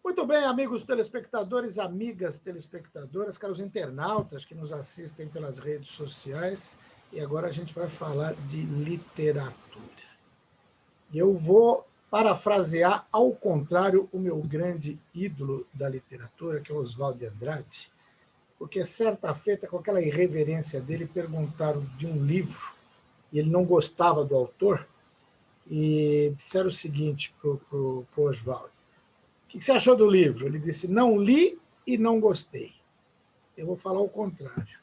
Muito bem, amigos telespectadores, amigas telespectadoras, caros internautas que nos assistem pelas redes sociais. E agora a gente vai falar de literatura. E eu vou parafrasear ao contrário o meu grande ídolo da literatura, que é Oswald de Andrade, porque certa feita, com aquela irreverência dele, perguntaram de um livro, e ele não gostava do autor, e disseram o seguinte para o Oswald: o que você achou do livro? Ele disse: não li e não gostei. Eu vou falar o contrário.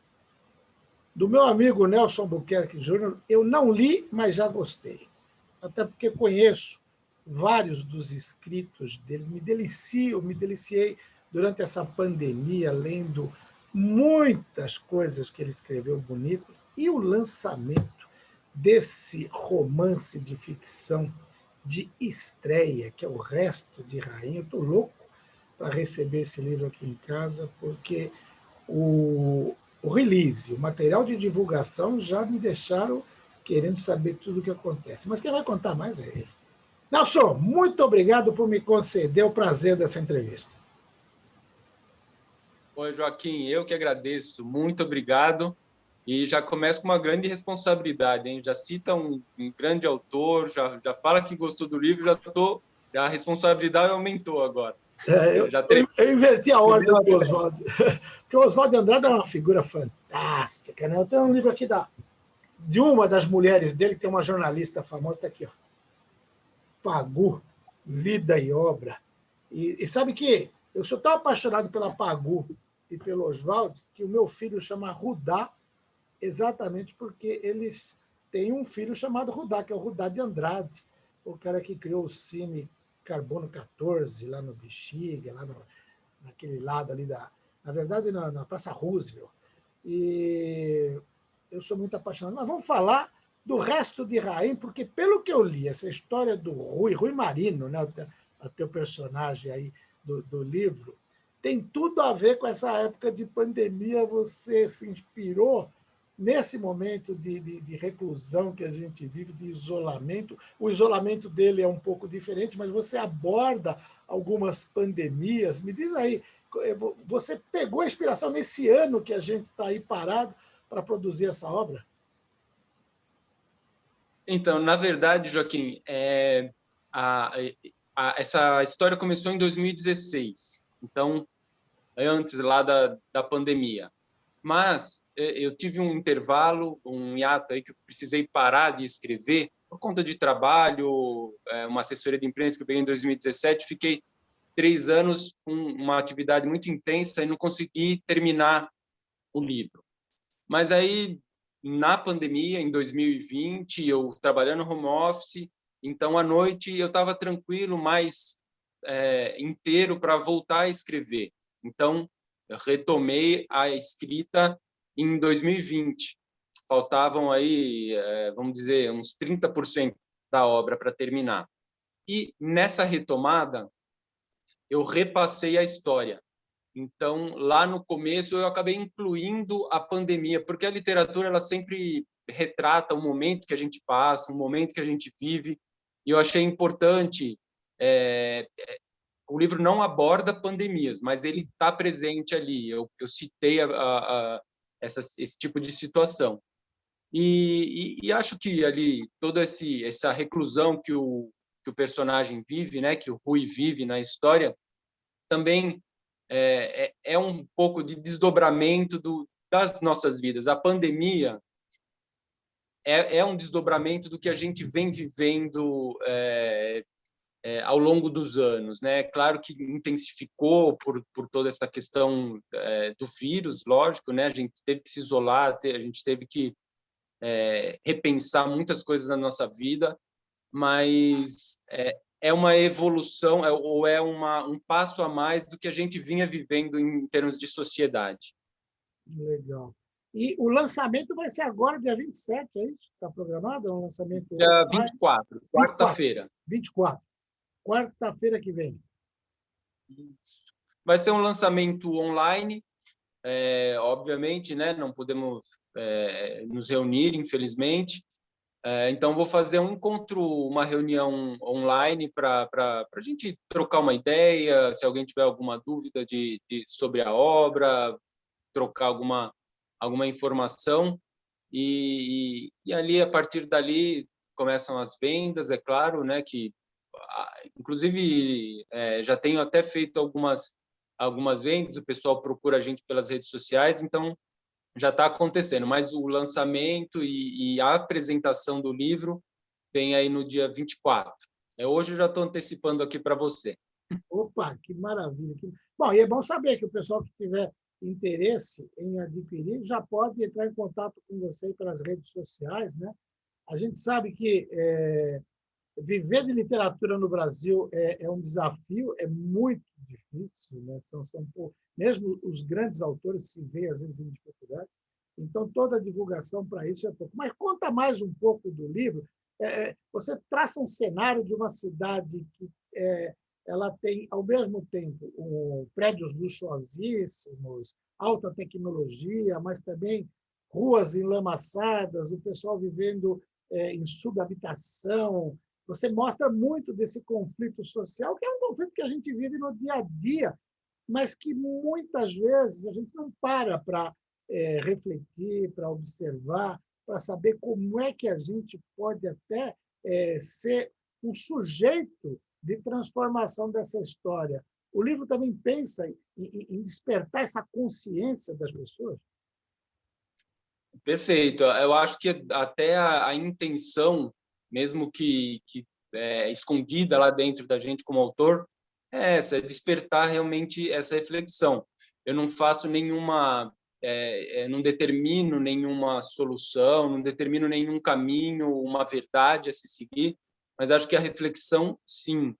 Do meu amigo Nelson Albuquerque Júnior, eu não li, mas já gostei. Até porque conheço vários dos escritos dele, me deliciei durante essa pandemia, lendo muitas coisas que ele escreveu bonitas, e o lançamento desse romance de ficção de estreia, que é O Resto de Rainha. Eu estou louco para receber esse livro aqui em casa, porque o release, o material de divulgação já me deixaram querendo saber tudo o que acontece. Mas quem vai contar mais é ele. Nelson, muito obrigado por me conceder o prazer dessa entrevista. Oi, Joaquim, eu que agradeço. Muito obrigado. E já começo com uma grande responsabilidade, hein? Já cita um grande autor, já fala que gostou do livro, já a responsabilidade aumentou agora. Eu inverti a ordem do Oswald, porque o Oswald de Andrade é uma figura fantástica, né? Eu tenho um livro aqui de uma das mulheres dele, que tem uma jornalista famosa, está aqui, ó. Pagu, Vida e Obra. E sabe que eu sou tão apaixonado pela Pagu e pelo Oswald que o meu filho chama Rudá, exatamente porque eles têm um filho chamado Rudá, que é o Rudá de Andrade, o cara que criou o Cine Carbono 14, lá no Bexiga, naquele lado ali na verdade, na Praça Roosevelt. E eu sou muito apaixonado. Mas vamos falar do Resto de Rainha, porque, pelo que eu li, essa história do Rui Marino, né, o teu personagem aí do livro, tem tudo a ver com essa época de pandemia. Você se inspirou nesse momento de reclusão que a gente vive, de isolamento. O isolamento dele é um pouco diferente, mas você aborda algumas pandemias. Me diz aí, você pegou a inspiração nesse ano que a gente está aí parado para produzir essa obra? Então, na verdade, Joaquim, essa história começou em 2016, então, antes lá da pandemia. Mas eu tive um intervalo, um hiato aí que eu precisei parar de escrever por conta de trabalho, uma assessoria de imprensa que eu peguei em 2017, fiquei 3 anos com uma atividade muito intensa e não consegui terminar o livro. Mas aí, na pandemia, em 2020, eu trabalhando no home office, então à noite eu estava tranquilo, mais inteiro para voltar a escrever. Então, eu retomei a escrita em 2020. Faltavam aí, vamos dizer, uns 30% da obra para terminar. E nessa retomada, eu repassei a história. Então, lá no começo, eu acabei incluindo a pandemia, porque a literatura ela sempre retrata o momento que a gente passa, o momento que a gente vive, e eu achei importante. O livro não aborda pandemias, mas ele está presente ali. Eu citei esse tipo de situação. E acho que ali toda essa reclusão que o personagem vive, né, que o Rui vive na história, também é um pouco de desdobramento das nossas vidas. A pandemia é um desdobramento do que a gente vem vivendo ao longo dos anos, né? Claro que intensificou por toda essa questão do vírus, lógico, né? A gente teve que se isolar, a gente teve que repensar muitas coisas na nossa vida, mas é uma evolução ou é um passo a mais do que a gente vinha vivendo em termos de sociedade. Legal. E o lançamento vai ser agora, dia 27, é isso? Está programado? É um lançamento... Dia 24, quarta-feira. 24. Quarta-feira que vem. Vai ser um lançamento online, obviamente, né? Não podemos nos reunir, infelizmente, Então, vou fazer um encontro, uma reunião online para a gente trocar uma ideia, se alguém tiver alguma dúvida sobre a obra, trocar alguma informação. E ali, a partir dali, começam as vendas, é claro, né, que, inclusive, já tenho até feito algumas vendas, o pessoal procura a gente pelas redes sociais, então já está acontecendo, mas o lançamento e a apresentação do livro vem aí no dia 24. Hoje eu já estou antecipando aqui para você. Opa, que maravilha! Bom, e é bom saber que o pessoal que tiver interesse em adquirir já pode entrar em contato com você pelas redes sociais, né? A gente sabe que viver de literatura no Brasil é um desafio, é muito difícil, né? Mesmo os grandes autores se veem, às vezes, em dificuldade. Então, toda a divulgação para isso é pouco. Mas conta mais um pouco do livro. Você traça um cenário de uma cidade que ela tem, ao mesmo tempo, prédios luxuosíssimos, alta tecnologia, mas também ruas enlamaçadas, o pessoal vivendo em subhabitação. Você mostra muito desse conflito social, que é um conflito que a gente vive no dia a dia, mas que muitas vezes a gente não para refletir, para observar, para saber como é que a gente pode até ser um sujeito de transformação dessa história. O livro também pensa em despertar essa consciência das pessoas. Perfeito. Eu acho que até a intenção, mesmo que escondida lá dentro da gente como autor, é essa, é despertar realmente essa reflexão. Eu não faço não determino nenhuma solução, não determino nenhum caminho, uma verdade a se seguir, mas acho que a reflexão, sim.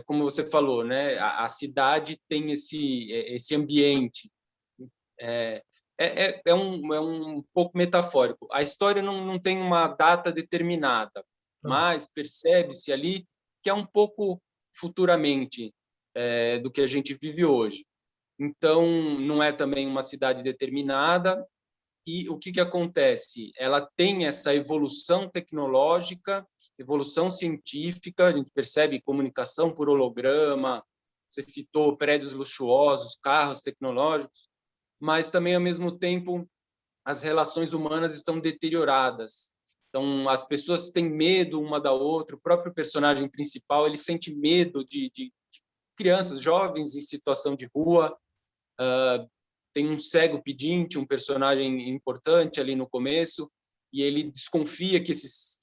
Como você falou, né? A cidade tem esse ambiente. É um pouco metafórico. A história não tem uma data determinada, mas percebe-se ali que é um pouco futuramente do que a gente vive hoje. Então, não é também uma cidade determinada. E o que acontece? Ela tem essa evolução tecnológica, evolução científica, a gente percebe comunicação por holograma, você citou prédios luxuosos, carros tecnológicos, mas também, ao mesmo tempo, as relações humanas estão deterioradas. Então, as pessoas têm medo uma da outra, o próprio personagem principal ele sente medo de crianças, jovens em situação de rua. Tem um cego pedinte, um personagem importante ali no começo, e ele desconfia que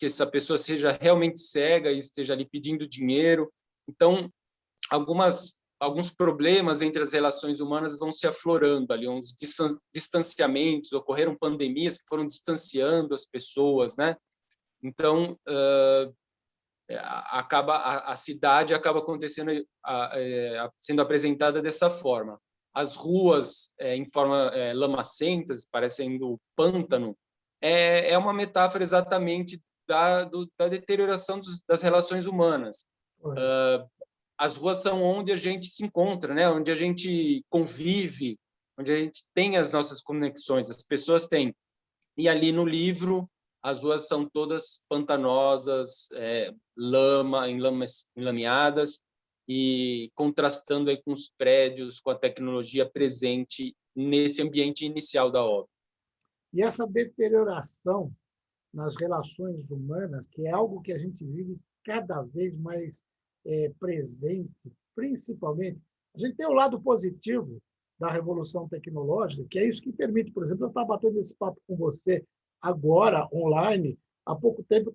essa pessoa seja realmente cega e esteja ali pedindo dinheiro. Então, alguns problemas entre as relações humanas vão se aflorando ali, uns distanciamentos, ocorreram pandemias que foram distanciando as pessoas, né? Então, a cidade acaba acontecendo, sendo apresentada dessa forma. As ruas em forma lamacentas, parecendo pântano, é uma metáfora exatamente da deterioração das relações humanas. As ruas são onde a gente se encontra, né? Onde a gente convive, onde a gente tem as nossas conexões, as pessoas têm. E ali no livro, as ruas são todas pantanosas, enlameadas, e contrastando aí com os prédios, com a tecnologia presente nesse ambiente inicial da obra. E essa deterioração nas relações humanas, que é algo que a gente vive cada vez mais presente, principalmente, a gente tem o lado positivo da revolução tecnológica, que é isso que permite, por exemplo, eu estava batendo esse papo com você agora, online, há pouco tempo,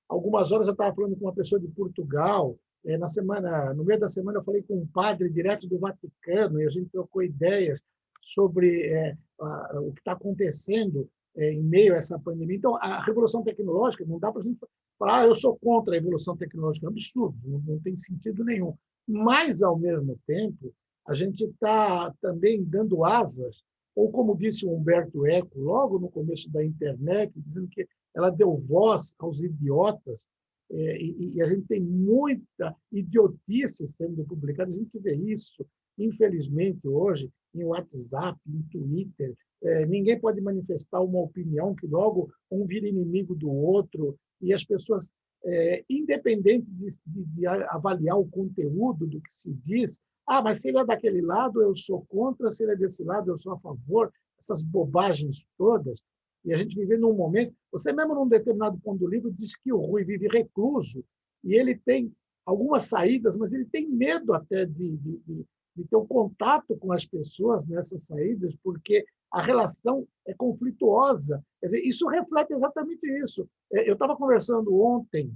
algumas horas eu estava falando com uma pessoa de Portugal, no meio da semana eu falei com um padre direto do Vaticano, e a gente trocou ideias sobre o que está acontecendo em meio a essa pandemia. Então, a revolução tecnológica, não dá para a gente falar, eu sou contra a evolução tecnológica, é um absurdo, não tem sentido nenhum. Mas, ao mesmo tempo, a gente está também dando asas, ou como disse o Humberto Eco, logo no começo da internet, dizendo que ela deu voz aos idiotas. e a gente tem muita idiotice sendo publicada, a gente vê isso, infelizmente, hoje, em WhatsApp, em Twitter, ninguém pode manifestar uma opinião que logo um vira inimigo do outro, e as pessoas, independente de avaliar o conteúdo do que se diz, mas se ele é daquele lado, eu sou contra, se ele é desse lado, eu sou a favor, essas bobagens todas. E a gente vive num momento... Você mesmo, num determinado ponto do livro, diz que o Rui vive recluso e ele tem algumas saídas, mas ele tem medo até de ter um contato com as pessoas nessas saídas, porque a relação é conflituosa. Quer dizer, isso reflete exatamente isso. Eu estava conversando ontem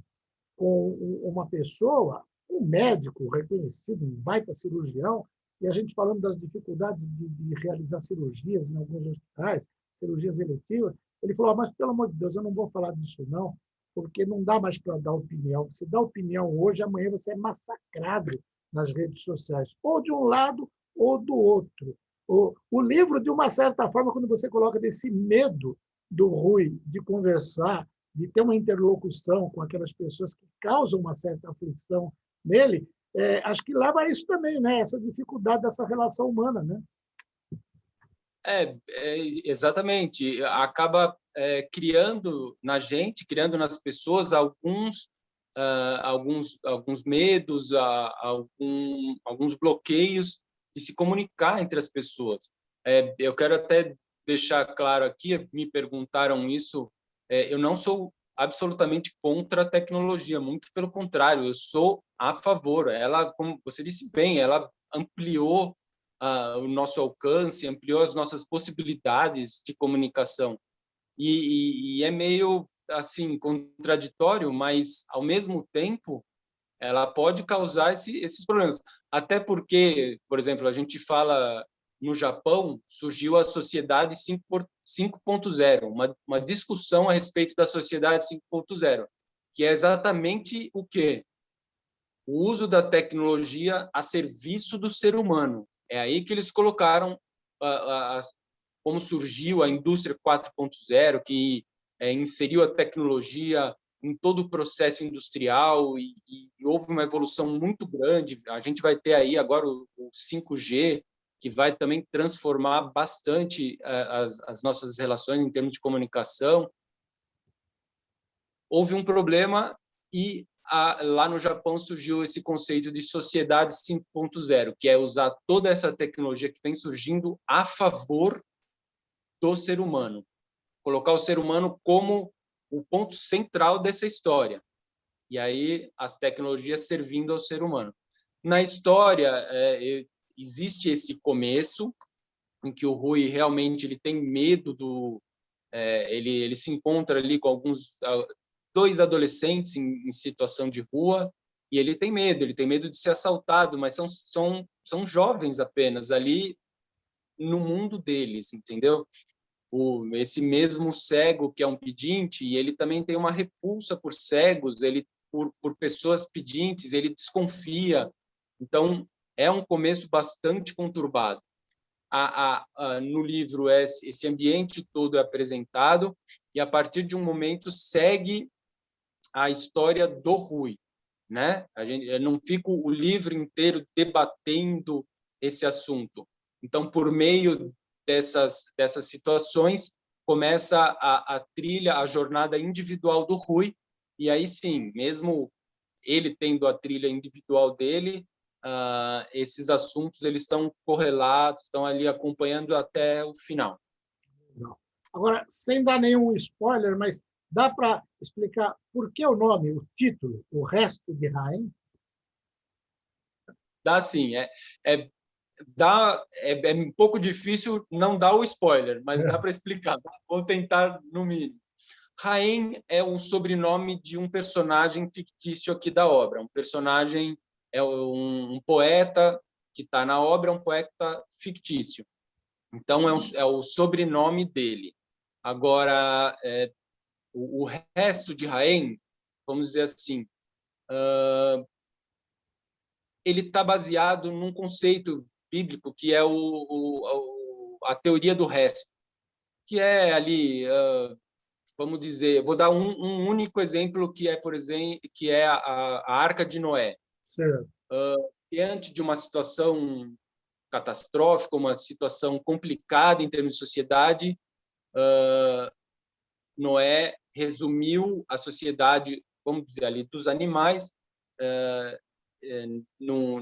com uma pessoa, um médico reconhecido, um baita cirurgião, e a gente falando das dificuldades de realizar cirurgias em alguns hospitais, cirurgias eletivas. Ele falou, mas pelo amor de Deus, eu não vou falar disso não, porque não dá mais para dar opinião. Você dá opinião hoje, amanhã você é massacrado nas redes sociais, ou de um lado ou do outro. O livro, de uma certa forma, quando você coloca desse medo do Rui de conversar, de ter uma interlocução com aquelas pessoas que causam uma certa aflição nele, acho que leva a isso também, né? Essa dificuldade dessa relação humana, né? Exatamente. Acaba criando na gente, criando nas pessoas alguns medos, alguns bloqueios de se comunicar entre as pessoas. Eu quero até deixar claro aqui, me perguntaram isso, eu não sou absolutamente contra a tecnologia, muito pelo contrário, eu sou a favor. Ela, como você disse bem, ela ampliou o nosso alcance, ampliou as nossas possibilidades de comunicação. E é meio assim contraditório, mas ao mesmo tempo ela pode causar esses problemas. Até porque, por exemplo, a gente fala no Japão, surgiu a sociedade 5.0, uma discussão a respeito da sociedade 5.0, que é exatamente o quê? O uso da tecnologia a serviço do ser humano. É aí que eles colocaram como surgiu a indústria 4.0, que inseriu a tecnologia em todo o processo industrial e houve uma evolução muito grande. A gente vai ter aí agora o 5G, que vai também transformar bastante as nossas relações em termos de comunicação. Houve um problema e lá no Japão surgiu esse conceito de sociedade 5.0, que é usar toda essa tecnologia que vem surgindo a favor do ser humano. Colocar o ser humano como o ponto central dessa história. E aí as tecnologias servindo ao ser humano. Na história, existe esse começo em que o Rui realmente ele tem medo ele se encontra ali com dois adolescentes em situação de rua e ele tem medo de ser assaltado, mas são jovens apenas ali no mundo deles, entendeu? Esse mesmo cego que é um pedinte, ele também tem uma repulsa por cegos, por pessoas pedintes, ele desconfia. Então, é um começo bastante conturbado. No livro, esse ambiente todo é apresentado e, a partir de um momento, segue a história do Rui, né? Eu não fico o livro inteiro debatendo esse assunto. Então, por meio dessas situações, começa a trilha, a jornada individual do Rui, e aí sim, mesmo ele tendo a trilha individual dele, esses assuntos eles estão correlatos, estão ali acompanhando até o final. Agora, sem dar nenhum spoiler, mas dá para explicar por que o nome, o título, O Resto de Rain? Dá sim, é um pouco difícil não dar o spoiler, mas dá para explicar. Vou tentar no mínimo. Rain é um sobrenome de um personagem fictício aqui da obra. Um personagem é um poeta que está na obra, um poeta fictício. Então, é o sobrenome dele. Agora, o resto de Rain, vamos dizer assim, ele está baseado num conceito bíblico que é a teoria do resto, que é ali vamos dizer, vou dar um único exemplo que é, por exemplo, que é a Arca de Noé. Certo. Diante de uma situação catastrófica, uma situação complicada em termos de sociedade, Noé resumiu a sociedade, vamos dizer ali, dos animais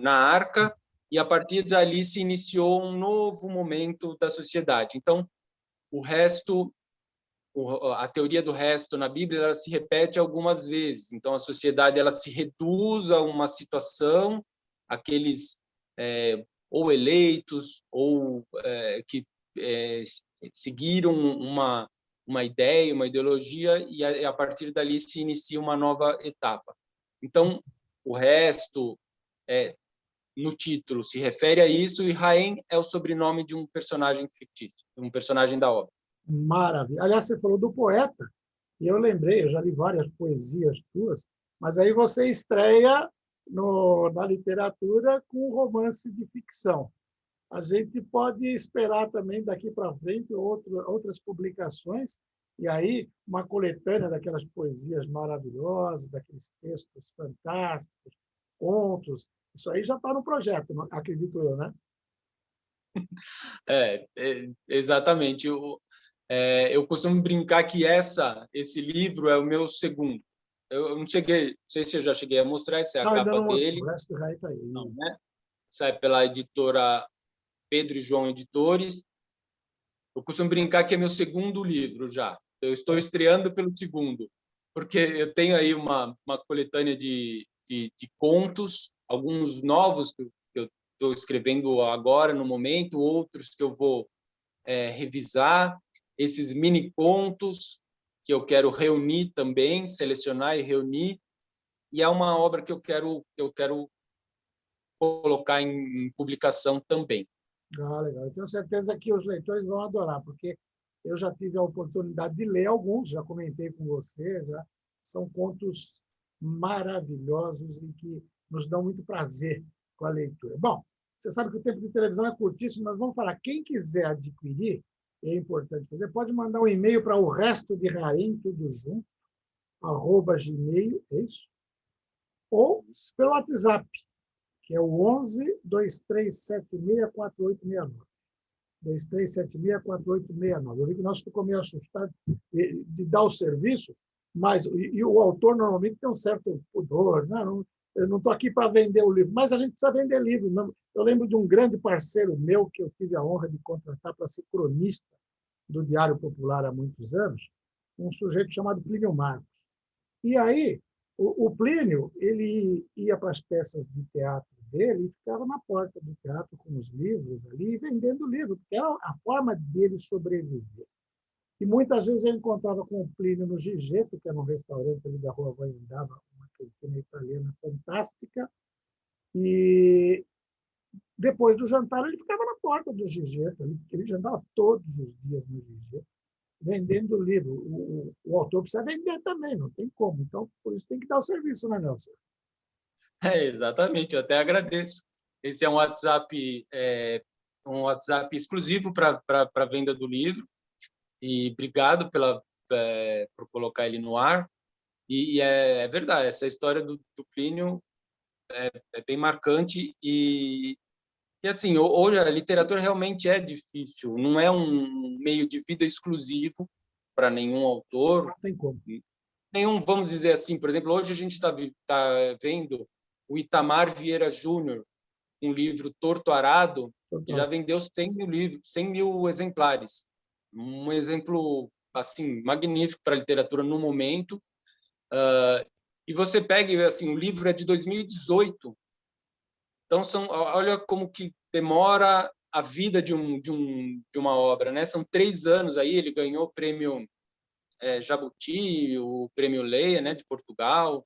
na arca, e a partir dali se iniciou um novo momento da sociedade. Então, o resto, a teoria do resto na Bíblia, ela se repete algumas vezes. Então, a sociedade ela se reduz a uma situação, aqueles ou eleitos ou que seguiram uma ideia, uma ideologia, e a partir dali se inicia uma nova etapa. Então, o resto, no título, se refere a isso, e Raem é o sobrenome de um personagem fictício, um personagem da obra. Maravilha. Aliás, você falou do poeta, e eu lembrei, eu já li várias poesias tuas, mas aí você estreia na literatura com um romance de ficção. A gente pode esperar também daqui para frente outras publicações, e aí uma coletânea daquelas poesias maravilhosas, daqueles textos fantásticos, contos. Isso aí já está no projeto, acredito eu, né? Exatamente. Eu costumo brincar que esse livro é o meu segundo. Eu não sei se eu já cheguei a mostrar, essa é a Ainda capa não mostrou, dele. o resto do Rai está aí. Não, né? Sai pela editora Pedro e João Editores. Eu costumo brincar que é meu segundo livro já. Eu estou estreando pelo segundo, porque eu tenho aí uma coletânea de contos, alguns novos que eu estou escrevendo agora, no momento, outros que eu vou revisar, esses mini contos que eu quero reunir também, selecionar e reunir, e é uma obra que eu quero colocar em publicação também. Ah, legal. Eu tenho certeza que os leitores vão adorar, porque eu já tive a oportunidade de ler alguns, já comentei com você, já são contos maravilhosos e que nos dão muito prazer com a leitura. Bom, você sabe que o tempo de televisão é curtíssimo, mas vamos falar, quem quiser adquirir, é importante fazer, pode mandar um e-mail para o resto de Raem, tudo junto, @gmail, é isso? Ou pelo WhatsApp, que é o 11 2376 4869. 2376-4869. Eu vi que nós ficamos meio assustados de dar o serviço, mas o autor normalmente tem um certo pudor. Não, eu não estou aqui para vender o livro, mas a gente precisa vender livro. Eu lembro de um grande parceiro meu que eu tive a honra de contratar para ser cronista do Diário Popular há muitos anos, um sujeito chamado Plínio Marcos. E aí, o Plínio ele ia para as peças de teatro dele e ficava na porta do teatro com os livros ali, vendendo livro, porque era a forma dele sobreviver. E muitas vezes eu encontrava com o Plínio no Gigetto, que era um restaurante ali da Rua Vanhindava, uma cantina italiana fantástica, e depois do jantar ele ficava na porta do Gigetto, ele jantava todos os dias no Gigetto, vendendo livro. O autor precisa vender também, não tem como. Então, por isso tem que dar o serviço, né, Nelson? Exatamente, eu até agradeço. Esse é um WhatsApp exclusivo para venda do livro, e obrigado por colocar ele no ar. E é verdade, essa história do Plínio é bem marcante, e assim, hoje a literatura realmente é difícil, não é um meio de vida exclusivo para nenhum autor, Não tem como. vamos dizer assim, por exemplo, hoje a gente está vendo o Itamar Vieira Júnior, um livro Torto Arado, que já vendeu 100 mil livros, 100 mil exemplares. Um exemplo assim magnífico para a literatura no momento. E você pega, assim, o livro é de 2018. Então, olha como que demora a vida de uma obra, né? São 3 anos aí, ele ganhou o prêmio Jabuti, o prêmio Leia, né, de Portugal,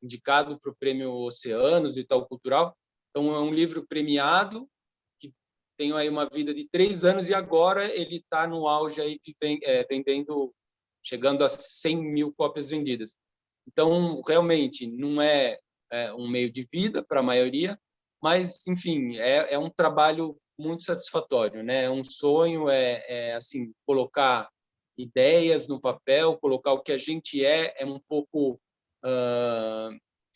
indicado para o prêmio Oceanos do Itaú Cultural. Então, é um livro premiado, que tem aí uma vida de 3 anos, e agora ele está no auge aí, vendendo, chegando a 100 mil cópias vendidas. Então, realmente, não é um meio de vida para a maioria, mas, enfim, é um trabalho muito satisfatório, né? É um sonho, assim, colocar ideias no papel, colocar o que a gente é um pouco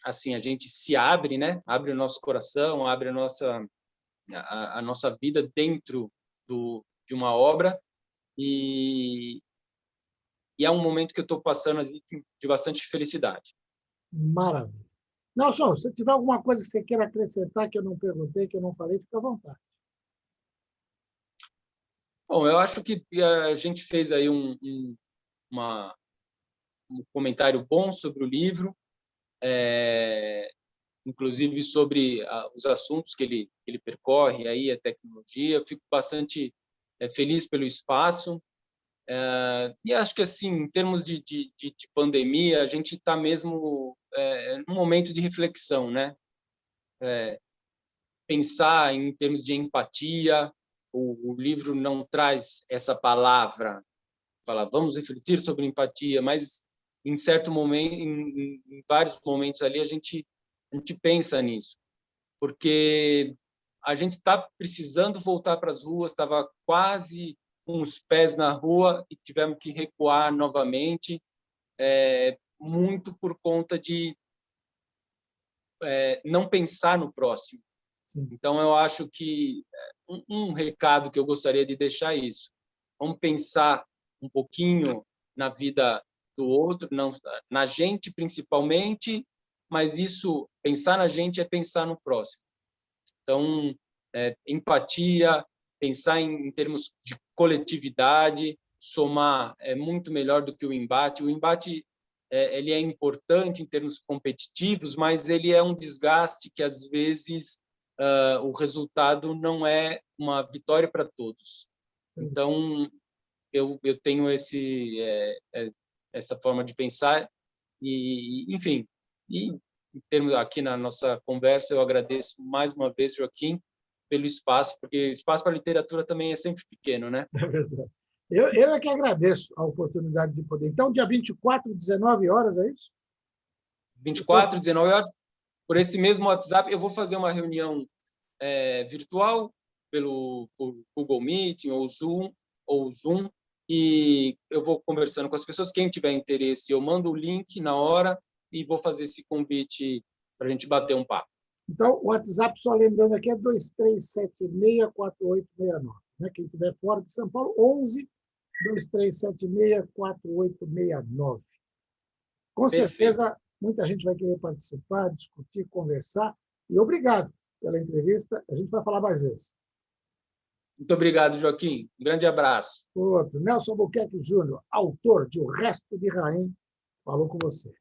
assim, a gente se abre, né? Abre o nosso coração, abre a nossa vida dentro de uma obra, e é um momento que eu estou passando assim, de bastante felicidade. Maravilha. Nelson, se tiver alguma coisa que você queira acrescentar que eu não perguntei, que eu não falei, fica à vontade. Bom, eu acho que a gente fez aí um comentário bom sobre o livro, inclusive sobre os assuntos que ele percorre, aí a tecnologia. Eu fico bastante feliz pelo espaço. E acho que, assim, em termos de pandemia, a gente está mesmo num momento de reflexão, né? Pensar em termos de empatia. O livro não traz essa palavra, fala, vamos refletir sobre empatia, mas em certo momento, em vários momentos ali, a gente pensa nisso, porque a gente está precisando voltar para as ruas, estava quase com os pés na rua e tivemos que recuar novamente, muito por conta de não pensar no próximo. Sim. Então, eu acho que um recado que eu gostaria de deixar é isso. Vamos pensar um pouquinho na vida do outro, não, na gente principalmente, mas isso, pensar na gente é pensar no próximo. Então, empatia, pensar em termos de coletividade, somar é muito melhor do que o embate. O embate ele é importante em termos competitivos, mas ele é um desgaste que, às vezes, o resultado não é uma vitória para todos. Então, eu tenho essa forma de pensar e, enfim, em termos aqui na nossa conversa, eu agradeço mais uma vez, Joaquim, pelo espaço, porque espaço para literatura também é sempre pequeno, né? É verdade. Eu é que agradeço a oportunidade de poder. Então, dia 24, 19 horas, é isso? 24, 19 horas, por esse mesmo WhatsApp, eu vou fazer uma reunião virtual por Google Meet ou Zoom, e eu vou conversando com as pessoas. Quem tiver interesse, eu mando o link na hora e vou fazer esse convite para a gente bater um papo. Então, o WhatsApp, só lembrando aqui, é 23764869. Né? Quem estiver fora de São Paulo, 11 23764869. Com certeza, muita gente vai querer participar, discutir, conversar. E obrigado pela entrevista. A gente vai falar mais vezes. Muito obrigado, Joaquim. Um grande abraço. Outro, Nelson Albuquerque Júnior, autor de O Resto de Raim, falou com você.